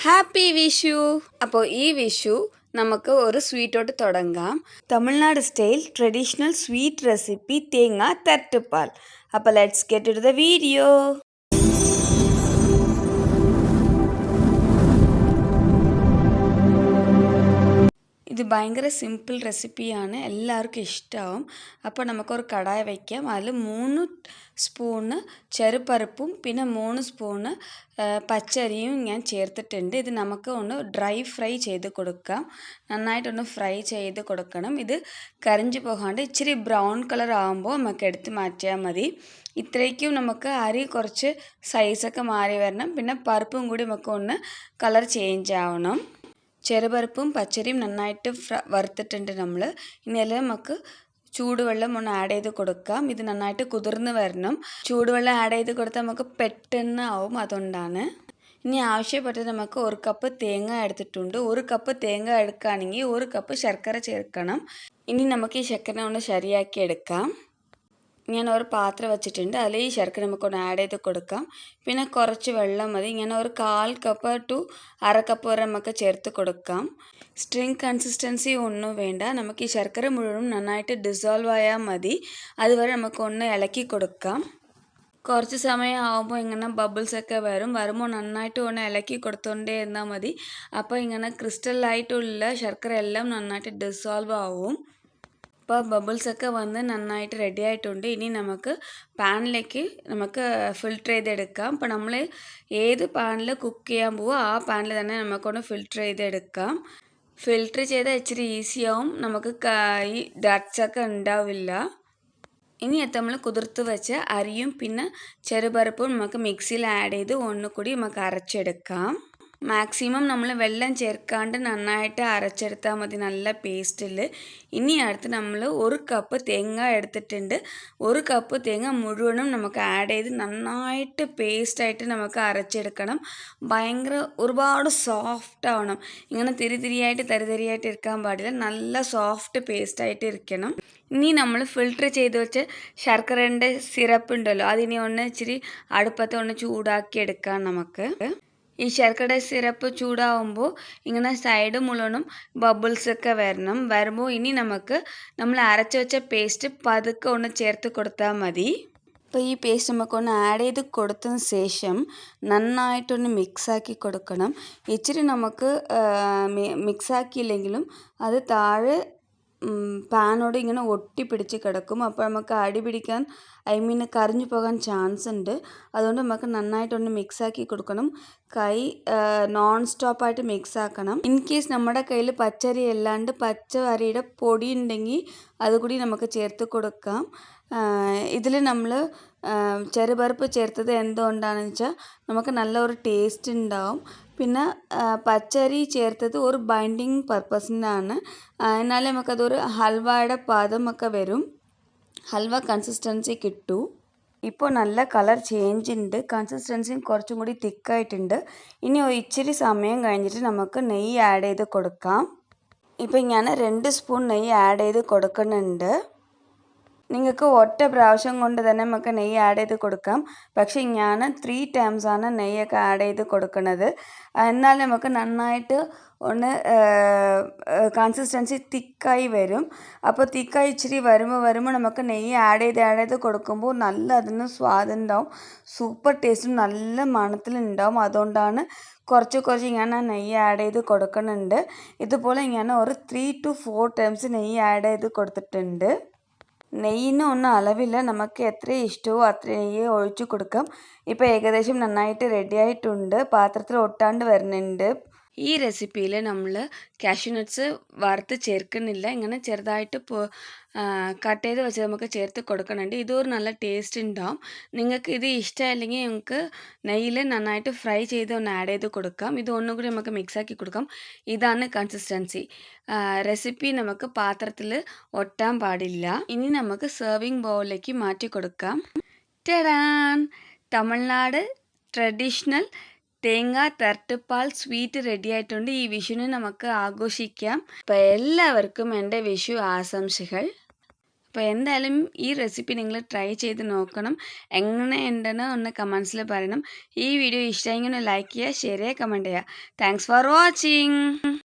Happy Vishu. അപ്പോൾ ഈ വിഷു നമുക്ക് ഒരു സ്വീറ്റോട്ട് തുടങ്ങാം. Tamil Nadu style traditional sweet recipe തേങ്ങ തട്ടുപ്പാൽ. അപ്പോൾ let's get to the video. ഇത് ഭയങ്കര സിമ്പിൾ റെസിപ്പിയാണ്, എല്ലാവർക്കും ഇഷ്ടമാവും. അപ്പോൾ നമുക്കൊരു കടായി വയ്ക്കാം. അതിൽ 3 സ്പൂണ് ചെറുപരിപ്പും പിന്നെ 3 സ്പൂണ് പച്ചരിയും ഞാൻ ചേർത്തിട്ടുണ്ട്. ഇത് നമുക്ക് ഒന്ന് ഡ്രൈ ഫ്രൈ ചെയ്ത് കൊടുക്കാം. നന്നായിട്ടൊന്ന് ഫ്രൈ ചെയ്ത് കൊടുക്കണം. ഇത് കരിഞ്ഞു പോകാണ്ട് ഇച്ചിരി ബ്രൗൺ കളർ ആകുമ്പോൾ നമുക്ക് എടുത്ത് മാറ്റിയാൽ മതി. ഇത്രയ്ക്കും നമുക്ക് അരി കുറച്ച് സൈസൊക്കെ മാറി വരണം. പിന്നെ പരിപ്പും കൂടി നമുക്ക് ഒന്ന് കളർ ചേഞ്ച് ആവണം. ചെറുപരിപ്പും പച്ചരിയും നന്നായിട്ട് വറുത്തിട്ടുണ്ട് നമ്മൾ. ഇനി എല്ലാം നമുക്ക് ചൂടുവെള്ളം ഒന്ന് ആഡ് ചെയ്ത് കൊടുക്കാം. ഇത് നന്നായിട്ട് കുതിർന്ന് വരണം. ചൂടുവെള്ളം ആഡ് ചെയ്ത് കൊടുത്താൽ നമുക്ക് പെട്ടെന്ന് ആവും, അതുകൊണ്ടാണ്. ഇനി ആവശ്യപ്പെട്ടത് നമുക്ക് 1 കപ്പ് തേങ്ങ എടുത്തിട്ടുണ്ട്. 1 കപ്പ് തേങ്ങ എടുക്കുകയാണെങ്കിൽ 1 കപ്പ് ശർക്കര ചേർക്കണം. ഇനി നമുക്ക് ഈ ശർക്കര ഒന്ന് ശരിയാക്കി എടുക്കാം. ഞാൻ ഒരു പാത്രം വെച്ചിട്ടുണ്ട്. അതിൽ ഈ ശർക്കര നമുക്കൊന്ന് ആഡ് ചെയ്ത് കൊടുക്കാം. പിന്നെ കുറച്ച് വെള്ളം മതി. ഇങ്ങനെ ഒരു 1/4 കപ്പ് ടു 1/2 കപ്പ് വരെ നമുക്ക് ചേർത്ത് കൊടുക്കാം. സ്ട്രിങ് കൺസിസ്റ്റൻസി ഒന്നും വേണ്ട. നമുക്ക് ഈ ശർക്കര മുഴുവനും നന്നായിട്ട് ഡിസോൾവ് ആയാൽ മതി. അതുവരെ നമുക്കൊന്ന് ഇളക്കി കൊടുക്കാം. കുറച്ച് സമയം ആകുമ്പോൾ ഇങ്ങനെ ബബിൾസൊക്കെ വരുമ്പോൾ നന്നായിട്ട് ഒന്ന് ഇളക്കി കൊടുത്തോണ്ടേ എന്നാൽ മതി. അപ്പോൾ ഇങ്ങനെ ക്രിസ്റ്റലായിട്ടുള്ള ശർക്കര എല്ലാം നന്നായിട്ട് ഡിസോൾവ് ആവും. ഇപ്പോൾ ബബിൾസൊക്കെ വന്ന് നന്നായിട്ട് റെഡി ആയിട്ടുണ്ട്. ഇനി നമുക്ക് പാനിലേക്ക് നമുക്ക് ഫിൽറ്റർ ചെയ്തെടുക്കാം. അപ്പോൾ നമ്മൾ ഏത് പാനിൽ കുക്ക് ചെയ്യാൻ പോവോ ആ പാനിൽ തന്നെ നമുക്കൊന്ന് ഫിൽറ്റർ ചെയ്തെടുക്കാം. ഫിൽറ്റർ ചെയ്താൽ ഇച്ചിരി ഈസിയാവും. നമുക്ക് ഈ ഡട്ട്സൊക്കെ ഉണ്ടാവില്ല. ഇനി നമ്മൾ കുതിർത്ത് വെച്ച അരിയും പിന്നെ ചെറുപരിപ്പും നമുക്ക് മിക്സിയിൽ ആഡ് ചെയ്ത് ഒന്നുകൂടി നമുക്ക് അരച്ചെടുക്കാം. മാക്സിമം നമ്മൾ വെള്ളം ചേർക്കാണ്ട് നന്നായിട്ട് അരച്ചെടുത്താൽ മതി, നല്ല പേസ്റ്റിൽ. ഇനി അടുത്ത് നമ്മൾ 1 കപ്പ് തേങ്ങ എടുത്തിട്ടുണ്ട്. 1 കപ്പ് തേങ്ങ മുഴുവനും നമുക്ക് ആഡ് ചെയ്ത് നന്നായിട്ട് പേസ്റ്റായിട്ട് നമുക്ക് അരച്ചെടുക്കണം. ഒരുപാട് സോഫ്റ്റ് ആവണം. ഇങ്ങനെ തരിതരിയായിട്ട് ഇരിക്കാൻ പാടില്ല. നല്ല സോഫ്റ്റ് പേസ്റ്റായിട്ട് ഇരിക്കണം. ഇനി നമ്മൾ ഫിൽറ്റർ ചെയ്ത് വെച്ച ശർക്കരേൻ്റെ സിറപ്പ് ഉണ്ടല്ലോ, അതിനെ ഒന്ന് ഇച്ചിരി അടുപ്പത്ത് ഒന്ന് ചൂടാക്കി എടുക്കാം നമുക്ക്. ഈ ശർക്കര സിറപ്പ് ചൂടാവുമ്പോൾ ഇങ്ങനെ സൈഡ് മുഴുവനും ബബിൾസൊക്കെ വരുമ്പോൾ ഇനി നമ്മൾ അരച്ച് വെച്ച പേസ്റ്റ് പതുക്കെ ഒന്ന് ചേർത്ത് കൊടുത്താൽ മതി. അപ്പോൾ ഈ പേസ്റ്റ് നമുക്കൊന്ന് ആഡ് ചെയ്ത് കൊടുത്തതിന് ശേഷം നന്നായിട്ടൊന്ന് മിക്സാക്കി കൊടുക്കണം. ഇച്ചിരി നമുക്ക് മിക്സാക്കിയില്ലെങ്കിലും അത് താഴെ പാനോട് ഇങ്ങനെ ഒട്ടിപ്പിടിച്ച് കിടക്കും. അപ്പോൾ നമുക്ക് അടി പിടിക്കാൻ കരിഞ്ഞു പോകാൻ ചാൻസ് ഉണ്ട്. അതുകൊണ്ട് നമുക്ക് നന്നായിട്ടൊന്ന് മിക്സാക്കി കൊടുക്കണം. കൈ നോൺ സ്റ്റോപ്പായിട്ട് മിക്സ് ആക്കണം. ഇൻ കേസ് നമ്മുടെ കയ്യിൽ പച്ചരി അല്ലാണ്ട് പച്ച അരിയുടെ പൊടി ഉണ്ടെങ്കിൽ അതുകൂടി നമുക്ക് ചേർത്ത് കൊടുക്കാം. ഇതിൽ നമ്മൾ ചെറുപരിപ്പ് ചേർത്തത് എന്തുകൊണ്ടാണെന്ന് വെച്ചാൽ നമുക്ക് നല്ലൊരു ടേസ്റ്റ് ഉണ്ടാവും. പിന്നെ പച്ചരി ചേർത്തത് ഒരു ബൈൻഡിങ് പർപ്പസിനാണ്. എന്നാലേ നമുക്കതൊരു ഹൽവയുടെ പാദമൊക്കെ വരും, ഹൽവ കൺസിസ്റ്റൻസി കിട്ടൂ. ഇപ്പോൾ നല്ല കളർ ചേഞ്ച് ഉണ്ട്, കൺസിസ്റ്റൻസിയും കുറച്ചും കൂടി തിക്കായിട്ടുണ്ട്. ഇനി ഇച്ചിരി സമയം കഴിഞ്ഞിട്ട് നമുക്ക് നെയ്യ് ആഡ് ചെയ്ത് കൊടുക്കാം. ഇപ്പോൾ ഞാൻ 2 സ്പൂൺ നെയ്യ് ആഡ് ചെയ്ത് കൊടുക്കുന്നുണ്ട്. നിങ്ങൾക്ക് ഒറ്റ പ്രാവശ്യം കൊണ്ട് തന്നെ നമുക്ക് നെയ്യ് ആഡ് ചെയ്ത് കൊടുക്കാം. പക്ഷേ ഞാൻ 3 ടൈംസാണ് നെയ്യൊക്കെ ആഡ് ചെയ്ത് കൊടുക്കുന്നത്. എന്നാൽ നമുക്ക് നന്നായിട്ട് ഒന്ന് കൺസിസ്റ്റൻസി തിക്കായി വരും. അപ്പോൾ തിക്കായി ഇച്ചിരി വരുമ്പോൾ നമുക്ക് നെയ്യ് ആഡ് ചെയ്ത് കൊടുക്കുമ്പോൾ നല്ല അതിന് സ്വാദുണ്ടാവും, സൂപ്പർ ടേസ്റ്റും നല്ല മണത്തിലുണ്ടാവും. അതുകൊണ്ടാണ് കുറച്ച് ഞാൻ നെയ്യ് ആഡ് ചെയ്ത് കൊടുക്കുന്നുണ്ട്. ഇതുപോലെ ഞാൻ ഒരു 3 to 4 ടൈംസ് നെയ്യ് ആഡ് ചെയ്ത് കൊടുത്തിട്ടുണ്ട്. നെയ്യിന് ഒന്നും അളവില്ല, നമുക്ക് എത്ര ഇഷ്ടമോ അത്ര നെയ്യ് ഒഴിച്ചു കൊടുക്കാം. ഇപ്പോൾ ഏകദേശം നന്നായിട്ട് റെഡി ആയിട്ടുണ്ട്, പാത്രത്തിൽ ഒട്ടാണ്ട് വരുന്നുണ്ട്. ഈ റെസിപ്പിയിൽ നമ്മൾ കാഷ്യൂ നട്ട്സ് വറുത്ത് ചേർക്കുന്നില്ല. ഇങ്ങനെ ചെറുതായിട്ട് കട്ട് ചെയ്ത് വെച്ച് നമുക്ക് ചേർത്ത് കൊടുക്കുന്നുണ്ട്. ഇതൊരു നല്ല ടേസ്റ്റ് ഉണ്ടാവും. നിങ്ങൾക്ക് ഇത് ഇഷ്ടമല്ലെങ്കിൽ നമുക്ക് നെയ്യിൽ നന്നായിട്ട് ഫ്രൈ ചെയ്ത് ഒന്ന് ആഡ് ചെയ്ത് കൊടുക്കാം. ഇത് ഒന്നും കൂടി നമുക്ക് മിക്സാക്കി കൊടുക്കാം. ഇതാണ് കൺസിസ്റ്റൻസി. റെസിപ്പി നമുക്ക് പാത്രത്തിൽ ഒട്ടാൻ പാടില്ല. ഇനി നമുക്ക് സെർവിങ് ബൗളിലേക്ക് മാറ്റി കൊടുക്കാം. ടടാൻ! തമിഴ്നാട് ട്രഡീഷണൽ തേങ്ങ തട്ടുപ്പാൽ സ്വീറ്റ് റെഡി ആയിട്ടുണ്ട്. ഈ വിഷുവിന് നമുക്ക് ആഘോഷിക്കാം. അപ്പോൾ എല്ലാവർക്കും എൻ്റെ വിഷു ആശംസകൾ. അപ്പോൾ എന്തായാലും ഈ റെസിപ്പി നിങ്ങൾ ട്രൈ ചെയ്ത് നോക്കണം. എങ്ങനെയുണ്ടെന്ന് ഒന്ന് കമൻസിൽ പറയണം. ഈ വീഡിയോ ഇഷ്ടമെങ്കിൽ ഒന്ന് ലൈക്ക് ചെയ്യുക, ഷെയർ ചെയ്യുക, കമൻറ്റ് ചെയ്യുക. Thanks for watching.